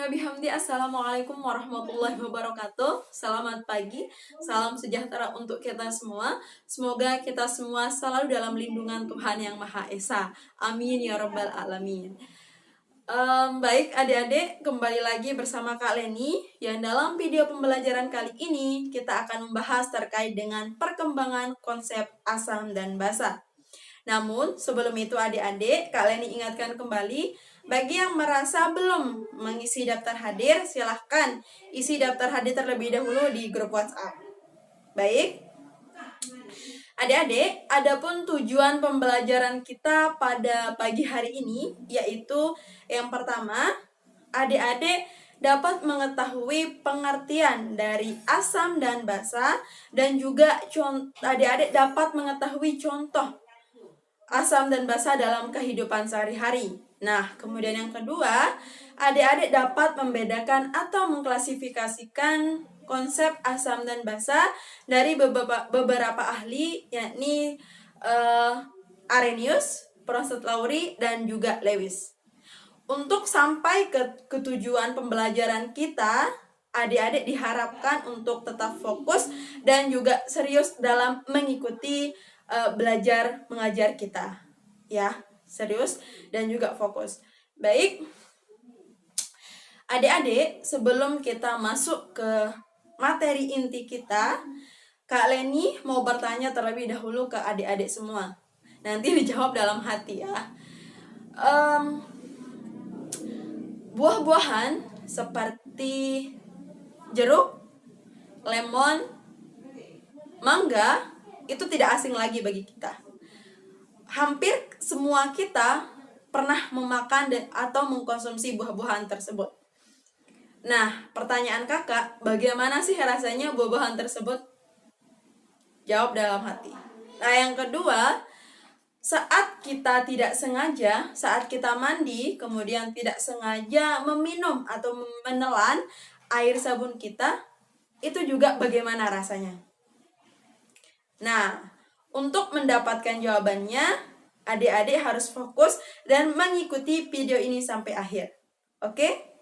wa bihamdi. Assalamualaikum warahmatullahi wabarakatuh. Selamat pagi, salam sejahtera untuk kita semua. Semoga kita semua selalu dalam lindungan Tuhan Yang Maha Esa. Amin ya rabbal alamin. Baik adik-adik, kembali lagi bersama Kak Leni. Yang dalam video pembelajaran kali ini kita akan membahas terkait dengan perkembangan konsep asam dan basa. Namun sebelum itu adik-adik, Kak Leni ingatkan kembali, bagi yang merasa belum mengisi daftar hadir, silahkan isi daftar hadir terlebih dahulu di grup WhatsApp. Baik, adik-adik, adapun tujuan pembelajaran kita pada pagi hari ini, yaitu yang pertama, adik-adik dapat mengetahui pengertian dari asam dan basa, dan juga adik-adik dapat mengetahui contoh asam dan basa dalam kehidupan sehari-hari. Nah, kemudian yang kedua, adik-adik dapat membedakan atau mengklasifikasikan konsep asam dan basa dari beberapa ahli, yakni Arrhenius, Praset-Lowry, dan juga Lewis. Untuk sampai ke tujuan pembelajaran kita, adik-adik diharapkan untuk tetap fokus dan juga serius dalam mengikuti belajar mengajar kita, ya, serius dan juga fokus. Baik, adik-adik, sebelum kita masuk ke materi inti kita, Kak Leni mau bertanya terlebih dahulu ke adik-adik semua. Nanti dijawab dalam hati ya. Buah-buahan seperti jeruk, lemon, mangga itu tidak asing lagi bagi kita. Hampir semua kita pernah memakan atau mengkonsumsi buah-buahan tersebut. Nah, pertanyaan kakak, bagaimana sih rasanya buah-buahan tersebut? Jawab dalam hati. Nah, yang kedua, saat kita tidak sengaja, saat kita mandi, kemudian tidak sengaja meminum atau menelan air sabun kita, itu juga bagaimana rasanya? Nah, untuk mendapatkan jawabannya, adik-adik harus fokus dan mengikuti video ini sampai akhir. Oke?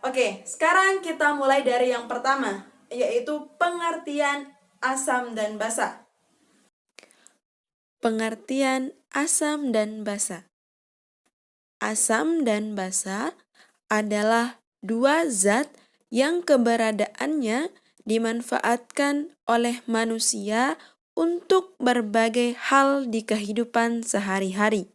Oke, sekarang kita mulai dari yang pertama, yaitu pengertian asam dan basa. Pengertian asam dan basa. Asam dan basa adalah dua zat yang keberadaannya dimanfaatkan oleh manusia untuk berbagai hal di kehidupan sehari-hari.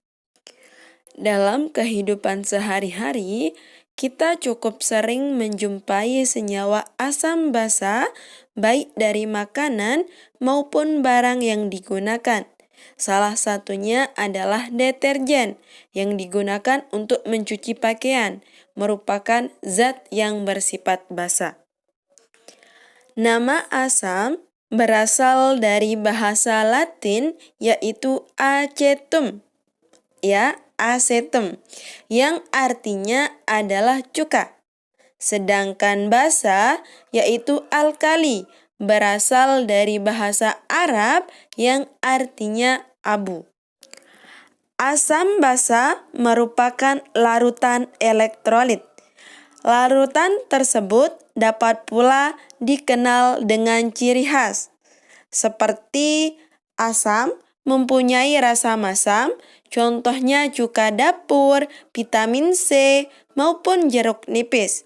Dalam kehidupan sehari-hari, kita cukup sering menjumpai senyawa asam basa baik dari makanan maupun barang yang digunakan. Salah satunya adalah deterjen yang digunakan untuk mencuci pakaian, merupakan zat yang bersifat basa. Nama asam berasal dari bahasa Latin yaitu acetum, ya, acetum, yang artinya adalah cuka. Sedangkan basa yaitu alkali, berasal dari bahasa Arab yang artinya abu. Asam basa merupakan larutan elektrolit. Larutan tersebut dapat pula dikenal dengan ciri khas, seperti asam mempunyai rasa masam, contohnya cuka dapur, vitamin C, maupun jeruk nipis.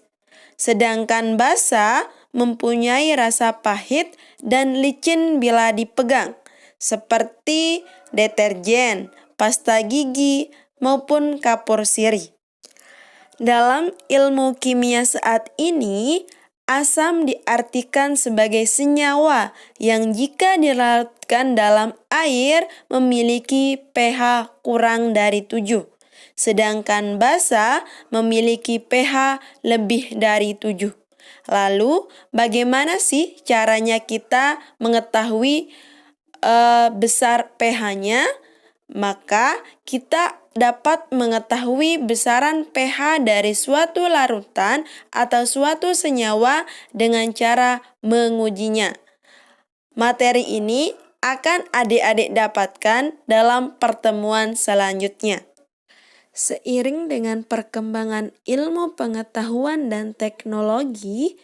Sedangkan basa mempunyai rasa pahit dan licin bila dipegang, seperti deterjen, pasta gigi, maupun kapur sirih. Dalam ilmu kimia saat ini, asam diartikan sebagai senyawa yang jika dilarutkan dalam air memiliki pH kurang dari 7. Sedangkan basa memiliki pH lebih dari 7. Lalu, bagaimana sih caranya kita mengetahui besar pH-nya? Maka kita dapat mengetahui besaran pH dari suatu larutan atau suatu senyawa dengan cara mengujinya. Materi ini akan adik-adik dapatkan dalam pertemuan selanjutnya. Seiring dengan perkembangan ilmu pengetahuan dan teknologi,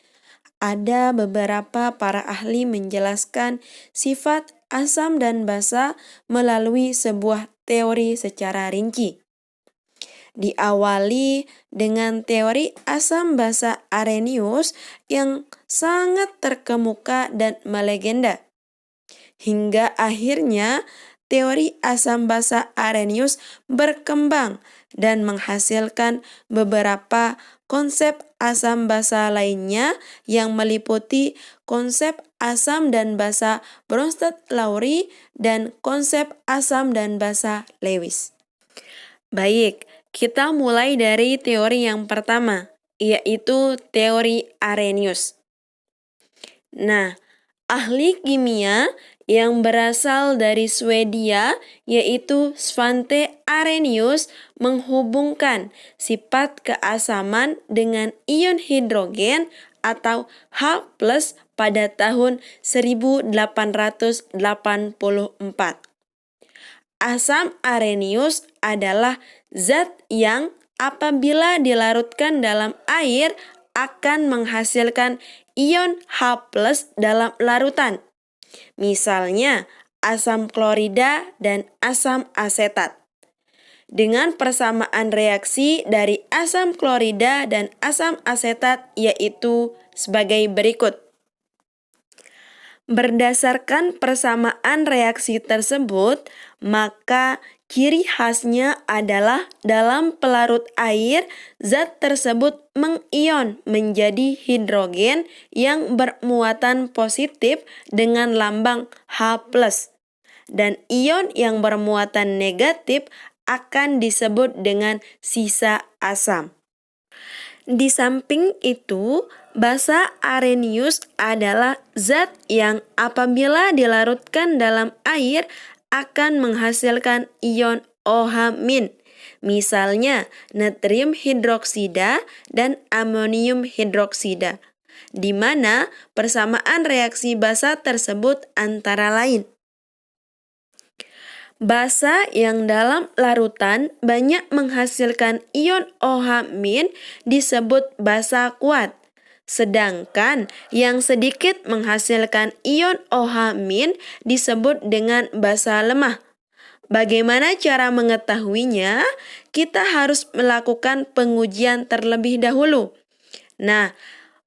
ada beberapa para ahli menjelaskan sifat asam dan basa melalui sebuah teori secara rinci. Diawali dengan teori asam basa Arrhenius yang sangat terkemuka dan melegenda. Hingga akhirnya teori asam basa Arrhenius berkembang dan menghasilkan beberapa konsep asam basa lainnya yang meliputi konsep asam dan basa Bronsted-Lowry dan konsep asam dan basa Lewis. Baik, kita mulai dari teori yang pertama, yaitu teori Arrhenius. Nah, ahli kimia yang berasal dari Swedia yaitu Svante Arrhenius menghubungkan sifat keasaman dengan ion hidrogen atau H+ pada tahun 1884. Asam Arrhenius adalah zat yang apabila dilarutkan dalam air akan menghasilkan ion H+ dalam larutan. Misalnya asam klorida dan asam asetat. Dengan persamaan reaksi dari asam klorida dan asam asetat yaitu sebagai berikut. Berdasarkan persamaan reaksi tersebut, maka ciri khasnya adalah dalam pelarut air, zat tersebut mengion menjadi hidrogen yang bermuatan positif dengan lambang H+, dan ion yang bermuatan negatif akan disebut dengan sisa asam. Di samping itu, basa Arrhenius adalah zat yang apabila dilarutkan dalam air akan menghasilkan ion OH-. Misalnya natrium hidroksida dan amonium hidroksida, di mana persamaan reaksi basa tersebut antara lain. Basa yang dalam larutan banyak menghasilkan ion OH- disebut basa kuat, sedangkan yang sedikit menghasilkan ion OH- disebut dengan basa lemah. Bagaimana cara mengetahuinya? Kita harus melakukan pengujian terlebih dahulu. Nah,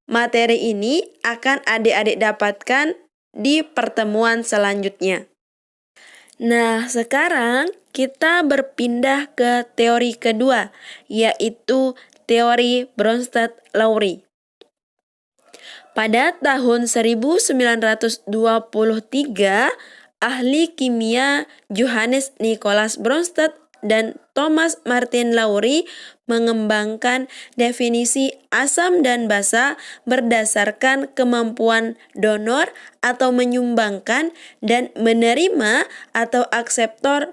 materi ini akan adik-adik dapatkan di pertemuan selanjutnya. Nah, sekarang kita berpindah ke teori kedua, yaitu teori Bronsted-Lowry. Pada tahun 1923, ahli kimia Johannes Nicholas Bronsted dan Thomas Martin Lowry mengembangkan definisi asam dan basa berdasarkan kemampuan donor atau menyumbangkan dan menerima atau akseptor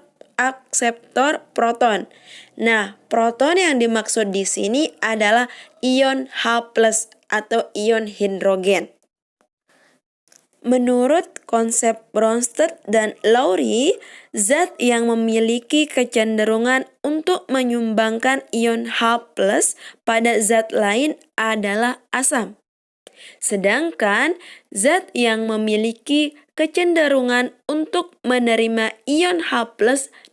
proton. Nah, proton yang dimaksud di sini adalah ion H+ atau ion hidrogen. Menurut konsep Bronsted dan Lowry, zat yang memiliki kecenderungan untuk menyumbangkan ion H+ pada zat lain adalah asam. Sedangkan zat yang memiliki kecenderungan untuk menerima ion H+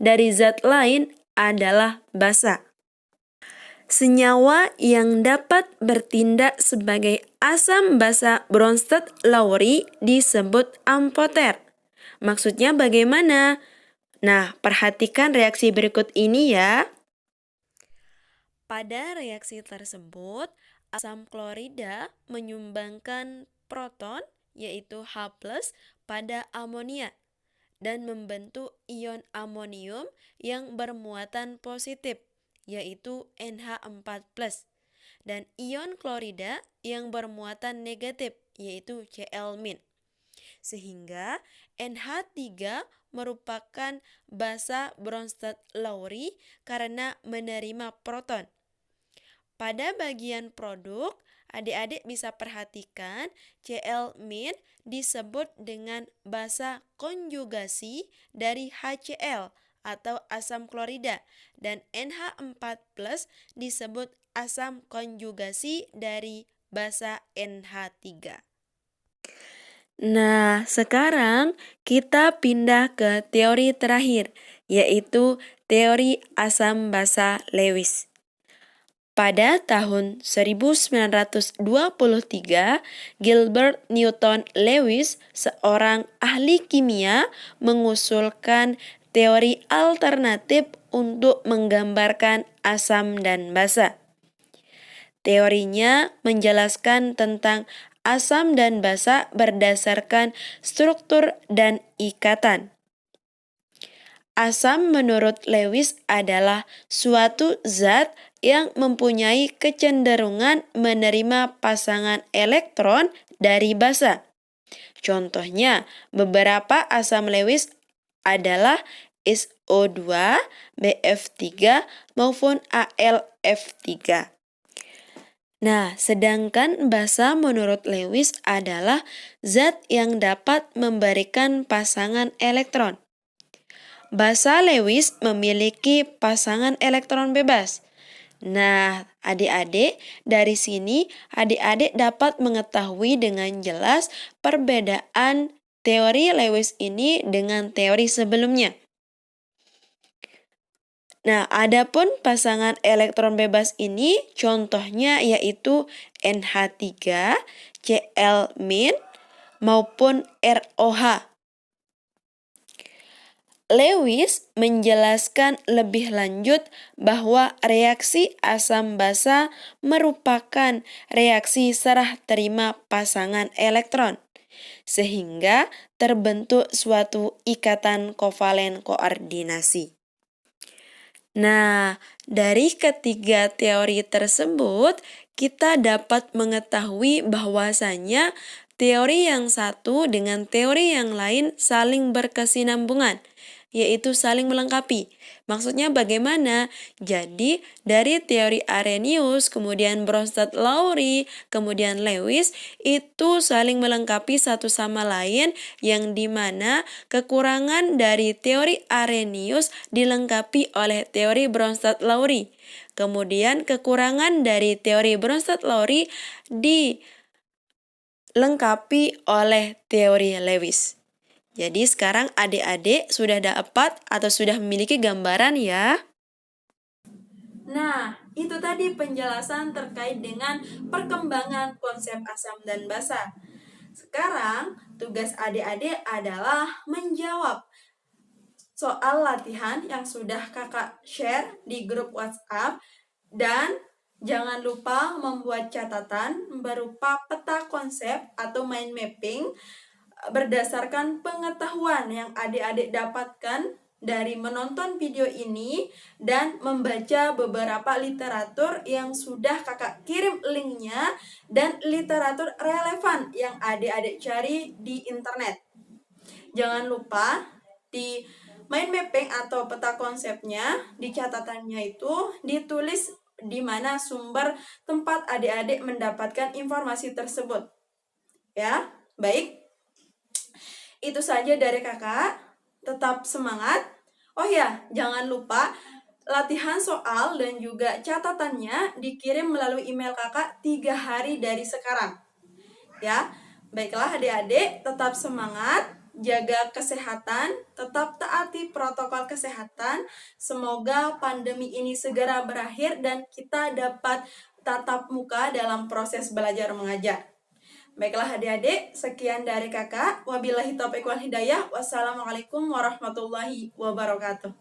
dari zat lain adalah basa. Senyawa yang dapat bertindak sebagai asam basa Bronsted-Lowry disebut amphoter. Maksudnya bagaimana? Nah, perhatikan reaksi berikut ini ya. Pada reaksi tersebut, asam klorida menyumbangkan proton yaitu H+ pada amonia dan membentuk ion amonium yang bermuatan positif yaitu NH4+, dan ion klorida yang bermuatan negatif yaitu Cl-. Sehingga NH3 merupakan basa Bronsted-Lowry karena menerima proton. Pada bagian produk, adik-adik bisa perhatikan Cl- disebut dengan basa konjugasi dari HCl atau asam klorida, dan NH4+ disebut asam konjugasi dari basa NH3. Nah, sekarang kita pindah ke teori terakhir, yaitu teori asam basa Lewis. Pada tahun 1923, Gilbert Newton Lewis, seorang ahli kimia, mengusulkan teori alternatif untuk menggambarkan asam dan basa. Teorinya menjelaskan tentang asam dan basa berdasarkan struktur dan ikatan. Asam menurut Lewis adalah suatu zat yang mempunyai kecenderungan menerima pasangan elektron dari basa. Contohnya, beberapa asam Lewis adalah SO2, BF3, maupun AlF3. Nah, sedangkan basa menurut Lewis adalah zat yang dapat memberikan pasangan elektron. Basa Lewis memiliki pasangan elektron bebas. Nah, adik-adik, dari sini adik-adik dapat mengetahui dengan jelas perbedaan teori Lewis ini dengan teori sebelumnya. Nah, adapun pasangan elektron bebas ini contohnya yaitu NH3, Cl- maupun ROH. Lewis menjelaskan lebih lanjut bahwa reaksi asam basa merupakan reaksi serah terima pasangan elektron, sehingga terbentuk suatu ikatan kovalen koordinasi. Nah, dari ketiga teori tersebut, kita dapat mengetahui bahwasanya teori yang satu dengan teori yang lain saling berkesinambungan, yaitu saling melengkapi. Maksudnya bagaimana? Jadi, dari teori Arrhenius, kemudian Bronsted-Lowry, kemudian Lewis, itu saling melengkapi satu sama lain, yang dimana kekurangan dari teori Arrhenius dilengkapi oleh teori Bronsted-Lowry. Kemudian kekurangan dari teori Bronsted-Lowry dilengkapi oleh teori Lewis. Jadi sekarang adik-adik sudah dapat atau sudah memiliki gambaran ya? Nah, itu tadi penjelasan terkait dengan perkembangan konsep asam dan basa. Sekarang, tugas adik-adik adalah menjawab soal latihan yang sudah kakak share di grup WhatsApp, dan jangan lupa membuat catatan berupa peta konsep atau mind mapping berdasarkan pengetahuan yang adik-adik dapatkan dari menonton video ini dan membaca beberapa literatur yang sudah kakak kirim linknya dan literatur relevan yang adik-adik cari di internet. Jangan lupa di mind mapping atau peta konsepnya, di catatannya itu ditulis di mana sumber tempat adik-adik mendapatkan informasi tersebut. Ya, baik. Itu saja dari kakak, tetap semangat. Oh ya, jangan lupa latihan soal dan juga catatannya dikirim melalui email kakak 3 hari dari sekarang. Ya, baiklah adik-adik, tetap semangat, jaga kesehatan, tetap taati protokol kesehatan. Semoga pandemi ini segera berakhir dan kita dapat tatap muka dalam proses belajar mengajar. Baiklah adik-adik, sekian dari kakak. Wabillahi taufiq wal hidayah. Wassalamualaikum warahmatullahi wabarakatuh.